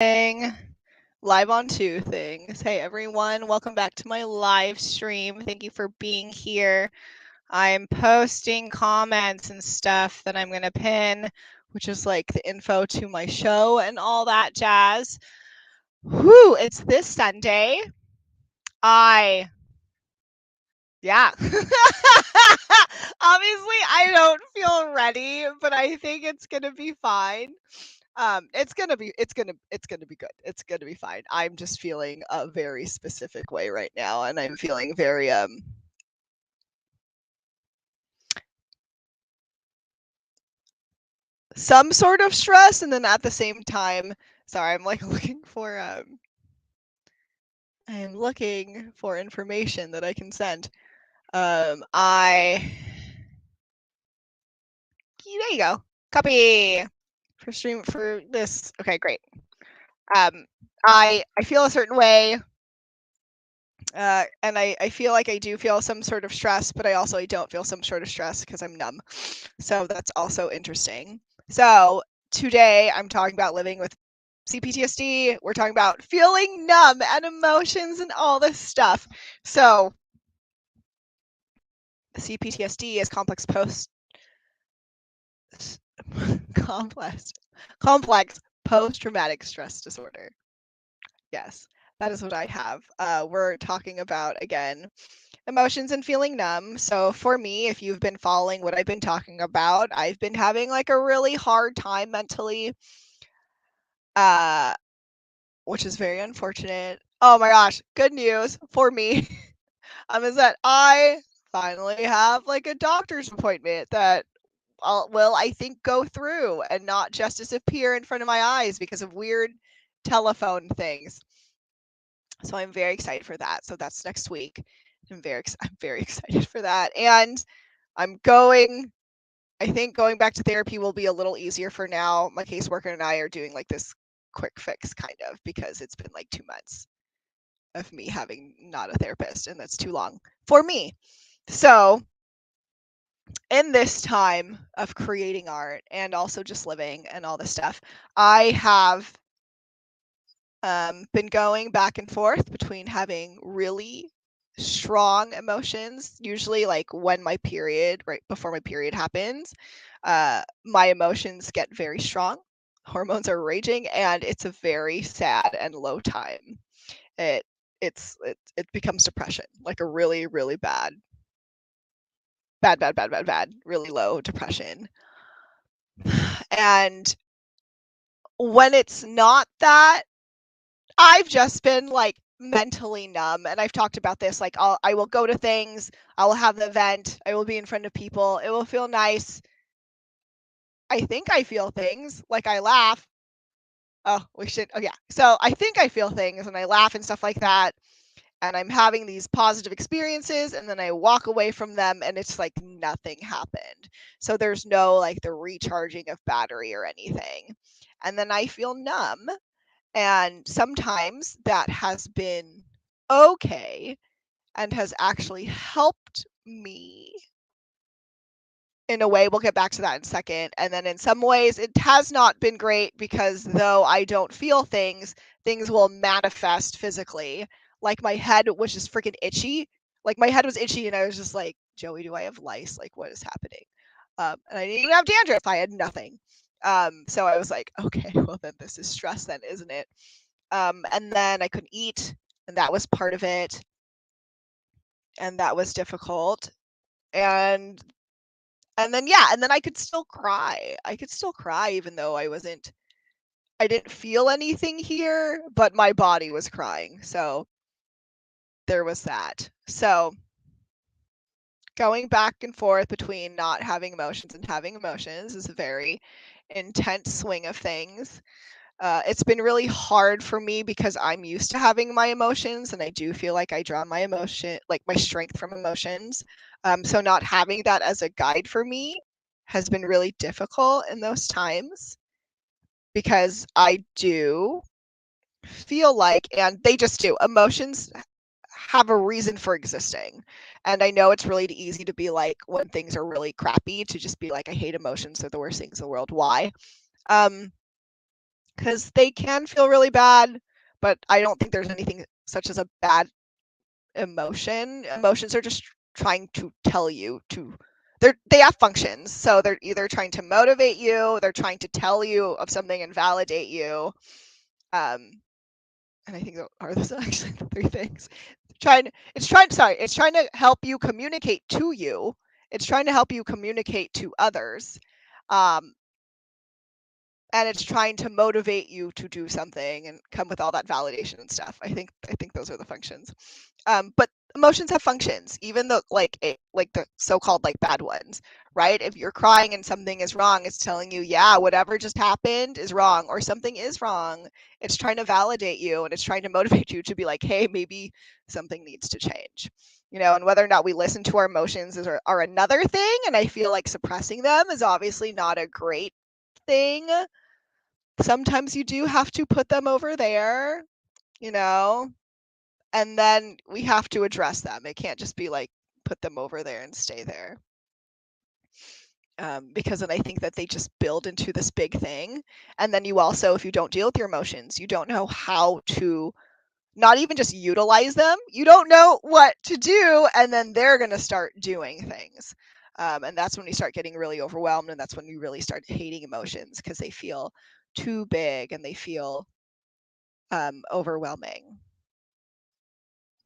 Live on two things. Hey everyone, welcome back to my live stream. Thank you for being here. I'm posting comments and stuff that I'm going to pin, which is like the info to my show and all that jazz. Whew, it's this Sunday. Yeah. Obviously, I don't feel ready, but I think it's going to be fine. It's gonna be good. It's gonna be fine. I'm just feeling a very specific way right now, and I'm feeling very some sort of stress, and then at the same time, sorry, I'm like looking for I'm looking for information that I can send. There you go. Copy for stream for this. Okay, great. I feel a certain way. And I feel like I do feel some sort of stress, but I don't feel some sort of stress because I'm numb. So that's also interesting. So today I'm talking about living with cPTSD. We're talking about feeling numb and emotions and all this stuff. So cPTSD is complex post-traumatic stress disorder. Yes, that is what I have. We're talking about, again, emotions and feeling numb. So for me, if you've been following what I've been talking about, I've been having like a really hard time mentally, which is very unfortunate. Oh my gosh, good news for me is that I finally have like a doctor's appointment that will, I think, go through and not just disappear in front of my eyes because of weird telephone things. So I'm very excited for that. So that's next week. I'm very excited for that. And I think going back to therapy will be a little easier for now. My caseworker and I are doing like this quick fix kind of because it's been like 2 months of me having not a therapist, and that's too long for me. So in this time of creating art and also just living and all this stuff, I have been going back and forth between having really strong emotions, usually like when my period, right before my period happens, my emotions get very strong. Hormones are raging, and it's a very sad and low time. It it becomes depression, like a really really bad, really low depression. And when it's not that, I've just been like mentally numb, and I've talked about this. Like I will go to things, I will have the event, I will be in front of people, it will feel nice. I think I feel things, like I laugh. Oh, yeah. So I think I feel things and I laugh and stuff like that. And I'm having these positive experiences, and then I walk away from them and it's like nothing happened. So there's no like the recharging of battery or anything. And then I feel numb. And sometimes that has been okay and has actually helped me in a way. We'll get back to that in a second. And then in some ways, it has not been great because though I don't feel things, things will manifest physically. Like my head was just freaking itchy. Like my head was itchy, and I was just like, Joey, do I have lice? Like, what is happening? And I didn't even have dandruff. I had nothing. So I was like, okay, well, then this is stress, then, isn't it? And then I couldn't eat, and that was part of it. And that was difficult. And then I could still cry. I could still cry even though I didn't feel anything here, but my body was crying. So there was that. So going back and forth between not having emotions and having emotions is a very intense swing of things. It's been really hard for me because I'm used to having my emotions, and I do feel like I draw my strength from emotions. So not having that as a guide for me has been really difficult in those times, because I do feel like, and they just do, emotions have a reason for existing. And I know it's really easy to be like, when things are really crappy, to just be like, I hate emotions, they're the worst things in the world. Why? because they can feel really bad, but I don't think there's anything such as a bad emotion. Emotions are just trying to tell you to they have functions. So they're either trying to motivate you, they're trying to tell you of something and validate you. And I think those are actually the three things. It's trying to help you communicate to you. It's trying to help you communicate to others. Um, and it's trying to motivate you to do something and come with all that validation and stuff. I think those are the functions. But emotions have functions, even the like the so-called like bad ones, right? If you're crying and something is wrong, it's telling you, yeah, whatever just happened is wrong, or something is wrong. It's trying to validate you, and it's trying to motivate you to be like, hey, maybe something needs to change. And whether or not we listen to our emotions are another thing. And I feel like suppressing them is obviously not a great thing. Sometimes you do have to put them over there, you know, and then we have to address them. It can't just be like put them over there and stay there. Because then I think that they just build into this big thing. And then you also, if you don't deal with your emotions, you don't know how to not even just utilize them. You don't know what to do. And then they're going to start doing things. And that's when we start getting really overwhelmed. And that's when we really start hating emotions because they feel too big and they feel overwhelming.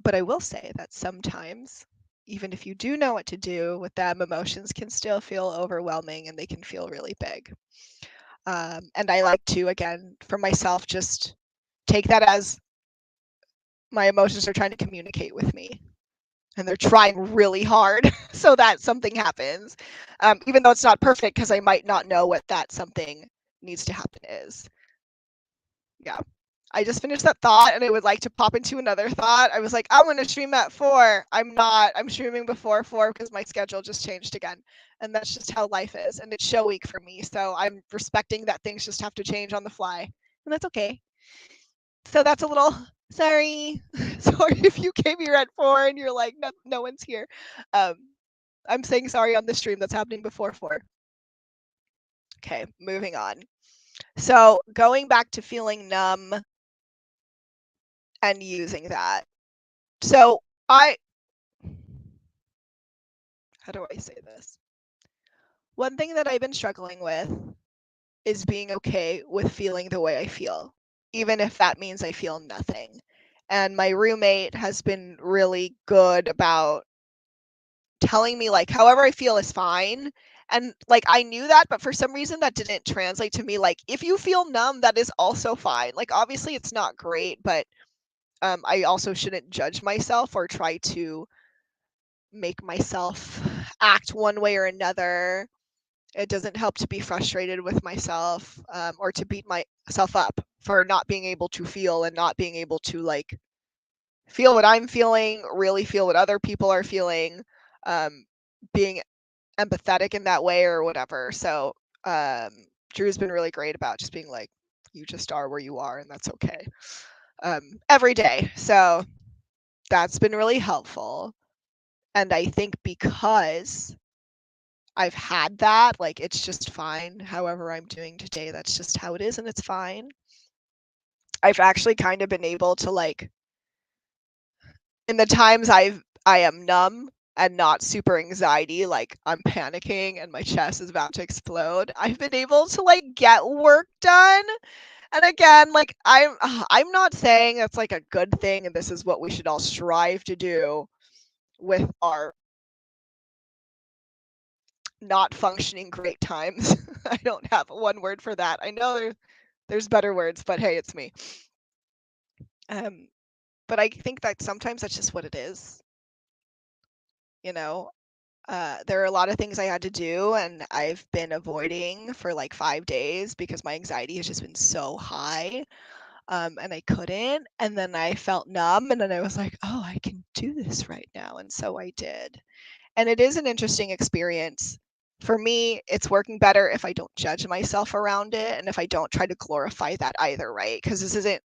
But I will say that sometimes, even if you do know what to do with them, emotions can still feel overwhelming and they can feel really big. And I like to, again, for myself, just take that as my emotions are trying to communicate with me. And they're trying really hard so that something happens, even though it's not perfect because I might not know what that something needs to happen is. Yeah. I just finished that thought and I would like to pop into another thought. I was like, I'm going to stream at 4. I'm not. I'm streaming before 4 because my schedule just changed again. And that's just how life is. And it's show week for me. So I'm respecting that things just have to change on the fly. And that's okay. So that's a little sorry. Sorry if you came here at 4 and you're like, no one's here. I'm saying sorry on the stream that's happening before 4. Okay, moving on. So going back to feeling numb and using that. So how do I say this? One thing that I've been struggling with is being okay with feeling the way I feel, even if that means I feel nothing. And my roommate has been really good about telling me like however I feel is fine. And like I knew that, but for some reason that didn't translate to me. Like if you feel numb, that is also fine. Like obviously it's not great, but I also shouldn't judge myself or try to make myself act one way or another. It doesn't help to be frustrated with myself, or to beat myself up for not being able to feel and not being able to like feel what I'm feeling, really feel what other people are feeling, being empathetic in that way or whatever. So Drew's been really great about just being like, you just are where you are and that's okay, every day. So that's been really helpful. And I think because I've had that, like it's just fine. However I'm doing today, that's just how it is and it's fine. I've actually kind of been able to like in the times I am numb and not super anxiety, like I'm panicking and my chest is about to explode. I've been able to like get work done. And again, like I'm not saying that's like a good thing and this is what we should all strive to do with our not functioning great times. I don't have one word for that. I know there's better words, but hey, it's me. But I think that sometimes that's just what it is. You know, there are a lot of things I had to do, and I've been avoiding for like 5 days because my anxiety has just been so high, and I couldn't. And then I felt numb, and then I was like, oh, I can do this right now. And so I did. And it is an interesting experience. For me, it's working better if I don't judge myself around it and if I don't try to glorify that either, right? Because this isn't,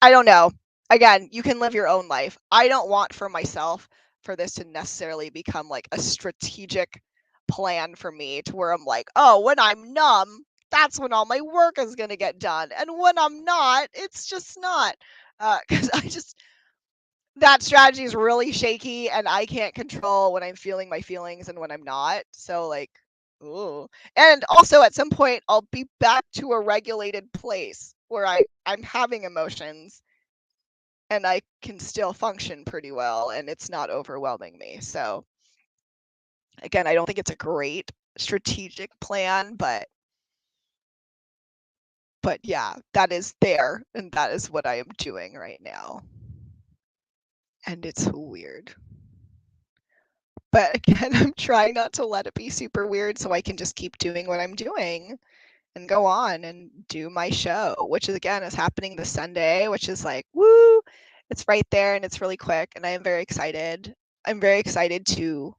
I don't know. Again, you can live your own life. I don't want for myself for this to necessarily become like a strategic plan for me to where I'm like, oh, when I'm numb, that's when all my work is going to get done. And when I'm not, it's just not. Because that strategy is really shaky and I can't control when I'm feeling my feelings and when I'm not. So, like, ooh. And also at some point, I'll be back to a regulated place where I'm having emotions and I can still function pretty well and it's not overwhelming me. So, again, I don't think it's a great strategic plan, but yeah, that is there and that is what I am doing right now. And it's weird. But again, I'm trying not to let it be super weird so I can just keep doing what I'm doing and go on and do my show, which is again is happening this Sunday, which is like, woo, it's right there and it's really quick and I am very excited. I'm very excited to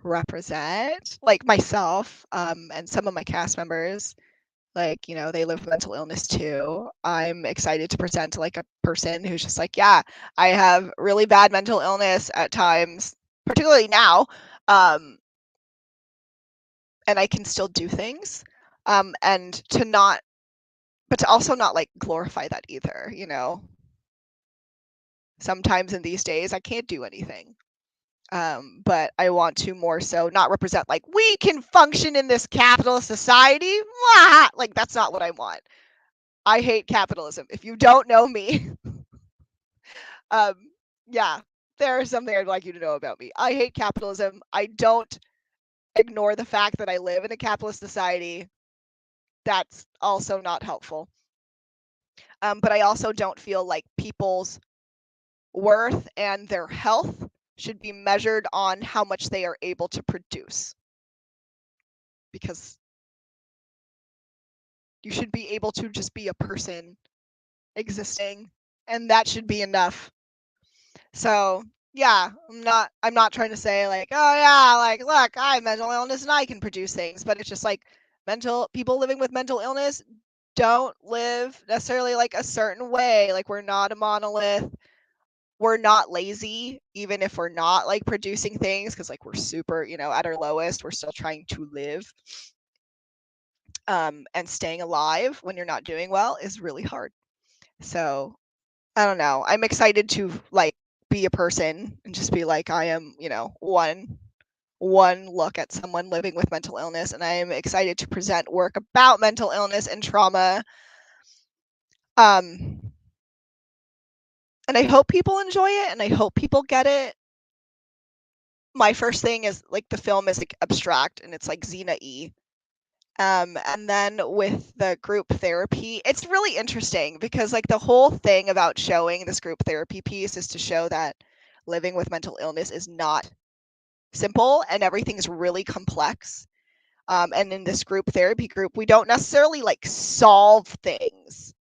represent like myself and some of my cast members. Like, you know, they live with mental illness too. I'm excited to present like a person who's just like, yeah, I have really bad mental illness at times, particularly now, and I can still do things. And to not, but to also not like glorify that either, you know. Sometimes in these days, I can't do anything. But I want to more so not represent like we can function in this capitalist society. Mwah! Like that's not what I want. I hate capitalism. If you don't know me, um, yeah, there is something I'd like you to know about me. I hate capitalism. I don't ignore the fact that I live in a capitalist society. That's also not helpful. But I also don't feel like people's worth and their health should be measured on how much they are able to produce. Because you should be able to just be a person existing, and that should be enough. So yeah, I'm not trying to say like, oh yeah, like look, I have mental illness and I can produce things, but it's just like people living with mental illness don't live necessarily like a certain way. Like we're not a monolith. We're not lazy, even if we're not like producing things, because like we're super, you know, at our lowest, we're still trying to live. And staying alive when you're not doing well is really hard. So I don't know. I'm excited to like be a person and just be like I am, you know, one look at someone living with mental illness, and I am excited to present work about mental illness and trauma. And I hope people enjoy it and I hope people get it. My first thing is like the film is like abstract and it's like Xena E. And then with the group therapy, it's really interesting because like the whole thing about showing this group therapy piece is to show that living with mental illness is not simple and everything's really complex. And in this group therapy group, we don't necessarily like solve things.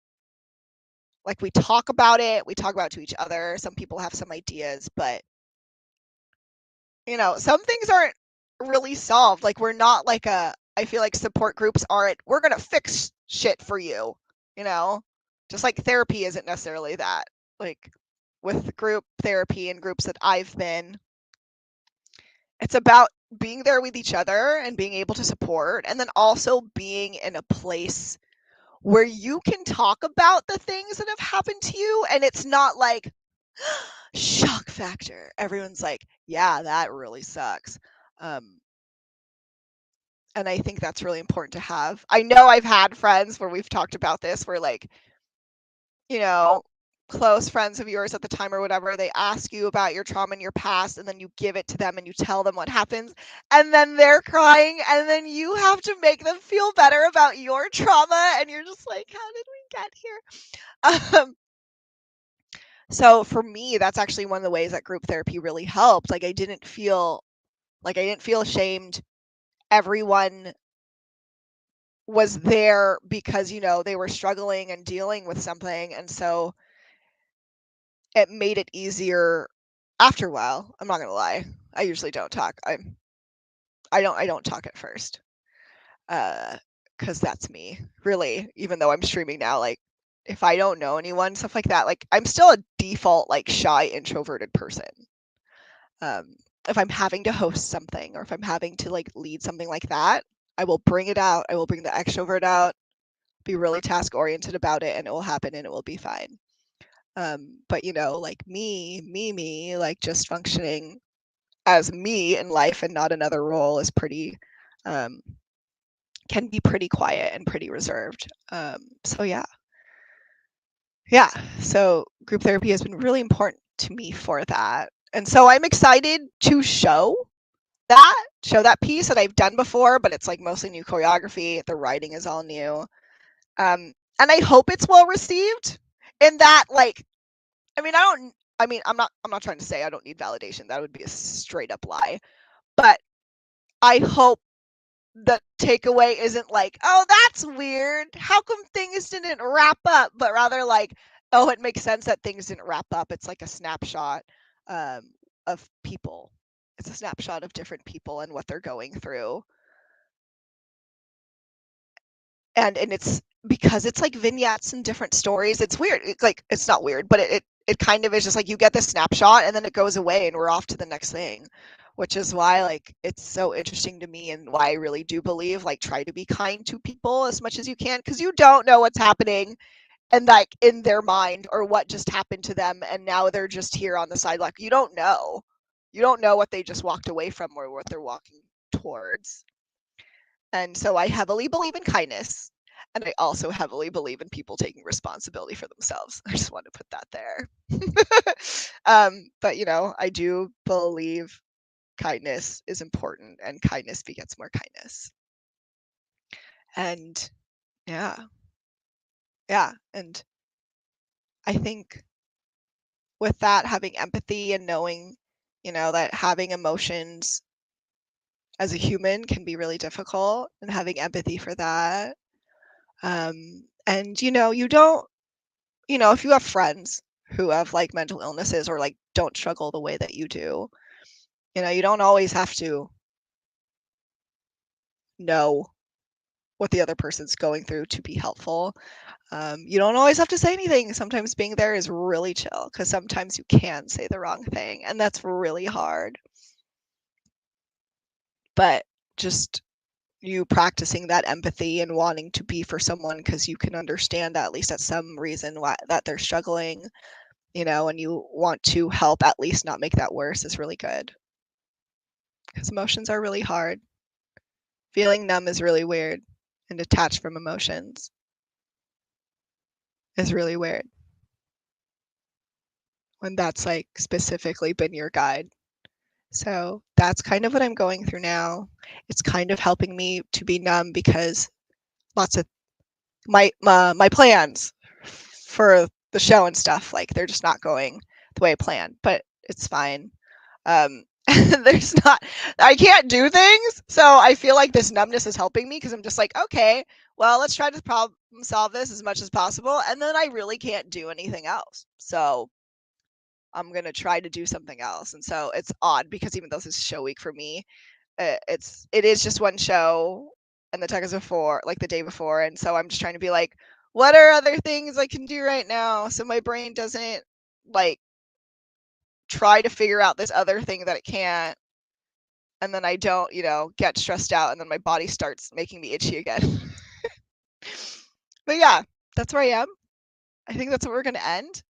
Like we talk about it to each other. Some people have some ideas, but you know, some things aren't really solved. Like we're not like I feel like support groups aren't, we're going to fix shit for you, you know? Just like therapy isn't necessarily that. Like with group therapy and groups that I've been, it's about being there with each other and being able to support, and then also being in a place where you can talk about the things that have happened to you and it's not like shock factor. Everyone's like, yeah, that really sucks. And I think that's really important to have. I know I've had friends where we've talked about this where like, you know, close friends of yours at the time or whatever, they ask you about your trauma in your past and then you give it to them and you tell them what happens and then they're crying and then you have to make them feel better about your trauma and you're just like, how did we get here? So for me, that's actually one of the ways that group therapy really helped. Like I didn't feel ashamed. Everyone was there because, you know, they were struggling and dealing with something. And so it made it easier after a while. I'm not going to lie. I usually don't talk. I don't talk at first. Cause that's me really, even though I'm streaming now, like if I don't know anyone, stuff like that, like I'm still a default, like shy introverted person. if I'm having to host something or if I'm having to like lead something like that, I will bring it out. I will bring the extrovert out, be really task oriented about it, and it will happen and it will be fine. But you know, like me, like just functioning as me in life and not another role is pretty, can be pretty quiet and pretty reserved. So yeah. Yeah. So group therapy has been really important to me for that. And so I'm excited to show that piece that I've done before, but it's like mostly new choreography. The writing is all new. And I hope it's well received in that, like, I'm not trying to say I don't need validation. That would be a straight up lie. But I hope the takeaway isn't like, oh, that's weird. How come things didn't wrap up? But rather like, oh, it makes sense that things didn't wrap up. It's like a snapshot of people. It's a snapshot of different people and what they're going through. And it's because it's like vignettes and different stories. It's weird. It's like, it's not weird, but it kind of is just like you get this snapshot and then it goes away and we're off to the next thing, which is why like it's so interesting to me and why I really do believe like try to be kind to people as much as you can, because you don't know what's happening and like in their mind or what just happened to them and now they're just here on the side. Like you don't know what they just walked away from or what they're walking towards. And so I heavily believe in kindness. And I also heavily believe in people taking responsibility for themselves. I just want to put that there. But, you know, I do believe kindness is important and kindness begets more kindness. And yeah. Yeah. And I think with that, having empathy and knowing, you know, that having emotions as a human can be really difficult and having empathy for that. And, you know, if you have friends who have like mental illnesses or like don't struggle the way that you do, you know, you don't always have to know what the other person's going through to be helpful. You don't always have to say anything. Sometimes being there is really chill because sometimes you can say the wrong thing and that's really hard. But just you practicing that empathy and wanting to be for someone because you can understand at least at some reason why that they're struggling, you know, and you want to help at least not make that worse is really good. Because emotions are really hard. Feeling numb is really weird and detached from emotions is really weird when that's like specifically been your guide. So that's kind of what I'm going through now. It's kind of helping me to be numb because lots of my plans for the show and stuff, like they're just not going the way I planned, but it's fine. There's not, I can't do things. So I feel like this numbness is helping me because I'm just like, okay, well, let's try to problem solve this as much as possible. And then I really can't do anything else. So I'm going to try to do something else. And so it's odd because even though this is show week for me, it is just one show and the tech is before, like the day before. And so I'm just trying to be like, what are other things I can do right now? So my brain doesn't like try to figure out this other thing that it can't. And then I don't, you know, get stressed out and then my body starts making me itchy again. But yeah, that's where I am. I think that's what we're going to end.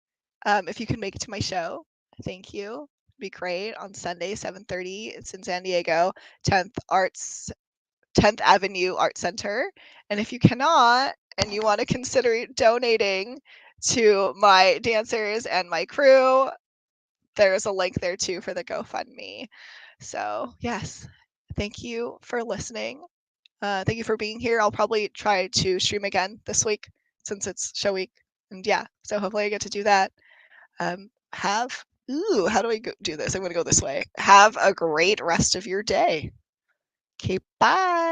If you can make it to my show, thank you. It'd be great on Sunday, 7:30. It's in San Diego, 10th Avenue Art Center. And if you cannot and you want to consider donating to my dancers and my crew, there's a link there too for the GoFundMe. So yes, thank you for listening. Thank you for being here. I'll probably try to stream again this week since it's show week. And yeah, so hopefully I get to do that. How do I do this? I'm going to go this way. Have a great rest of your day. Okay, bye.